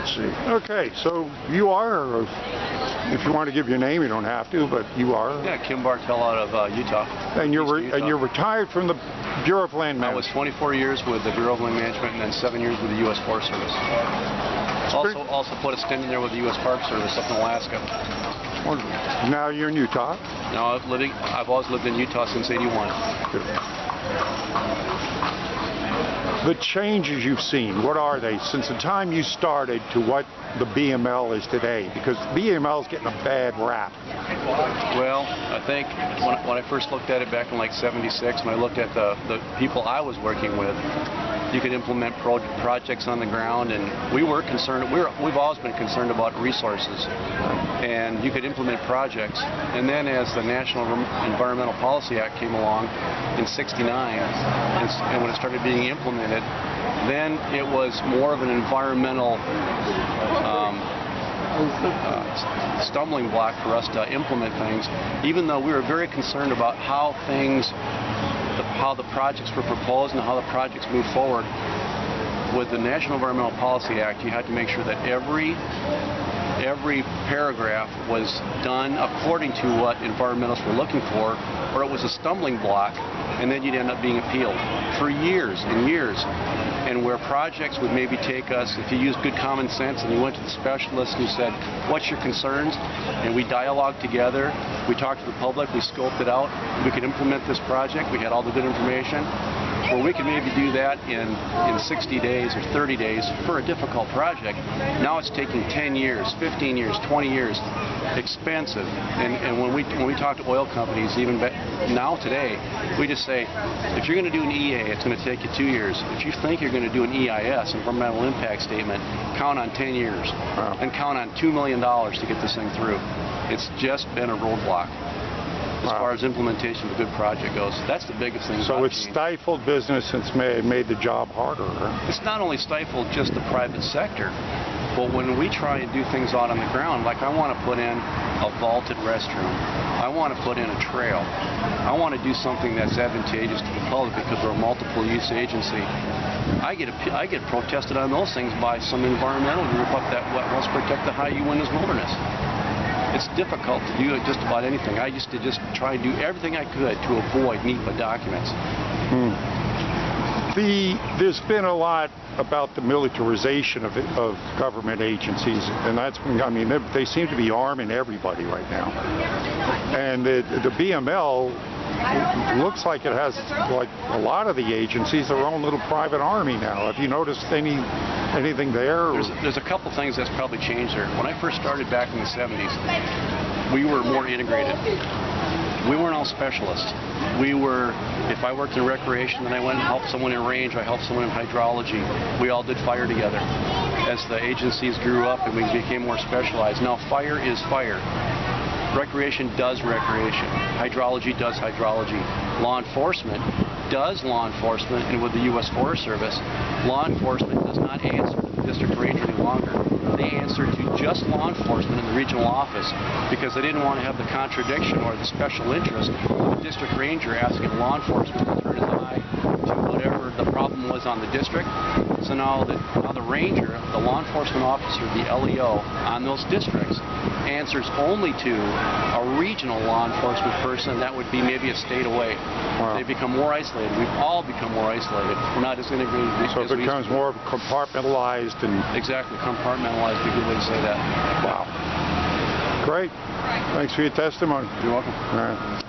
Let's see. Okay, so you are, or if you want to give your name, you don't have to, but you are. Yeah, Kim Bartell out of Utah. And you're retired from the Bureau of Land Management. I was 24 years with the Bureau of Land Management and then 7 years with the U.S. Forest Service. Also put a stint in there with the U.S. Park Service up in Alaska. Wonderful. Now you're in Utah? No, I've always lived in Utah since '81. Good. The changes you've seen, what are they since the time you started to what the BML is today? Because BML is getting a bad rap. Well, I think when I first looked at it back in like '76, when I looked at the people I was working with, you could implement projects on the ground, and we were concerned. We've always been concerned about resources, and you could implement projects. And then as the National Environmental Policy Act came along in '69, and when it started being implemented, then it was more of an environmental stumbling block for us to implement things, even though we were very concerned about how the projects were proposed and how the projects moved forward. With the National Environmental Policy Act, you had to make sure that every paragraph was done according to what environmentalists were looking for, or it was a stumbling block, and then you'd end up being appealed for years and years. And where projects would maybe take us, if you used good common sense and you went to the specialist who said, what's your concerns? And we dialogued together, we talked to the public, we scoped it out, we could implement this project, we had all the good information. Where we could maybe do that in 60 days or 30 days for a difficult project. Now it's taking 10 years, 15 years, 20 years, expensive. And when we talk to oil companies, even now today, we just say, if you're going to do an EA, it's going to take you 2 years. If you think you're going to do an EIS, environmental impact statement, count on 10 years. Wow. And count on $2 million to get this thing through. It's just been a roadblock as far as implementation of a good project goes. That's the biggest thing. So it's stifled business and made the job harder, right? It's not only stifled just the private sector, but when we try and do things out on the ground, like I want to put in a vaulted restroom, I want to put in a trail, I want to do something that's advantageous to the public because we're a multiple use agency, I get protested on those things by some environmental group up that wants to protect the high Uintas wilderness. It's difficult to do just about anything. I used to just try and do everything I could to avoid NEPA documents. There's been a lot about the militarization of government agencies, and that's, I mean, they seem to be arming everybody right now. And the BML looks like it has, like a lot of the agencies, their own little private army now. Have you noticed anything there? There's a couple things that's probably changed there. When I first started back in the '70s, we were more integrated. We weren't all specialists. If I worked in recreation, then I went and helped someone in range, I helped someone in hydrology. We all did fire together. As the agencies grew up and we became more specialized, now fire is fire. Recreation does recreation. Hydrology does hydrology. Law enforcement does law enforcement, and with the U.S. Forest Service, law enforcement does not answer to the district ranger any longer. They answer to just law enforcement in the regional office because they didn't want to have the contradiction or the special interest of the district ranger asking law enforcement to turn his eye to whatever the problem was on the district. So now the ranger, the law enforcement officer, the LEO on those districts answers only to a regional law enforcement person that would be maybe a state away. Wow. They become more isolated. We've all become more isolated. We're not as integrated as so it becomes more compartmentalized and... Exactly, compartmentalized is a good way to say that. Wow. Great. Thanks for your testimony. You're welcome. All right.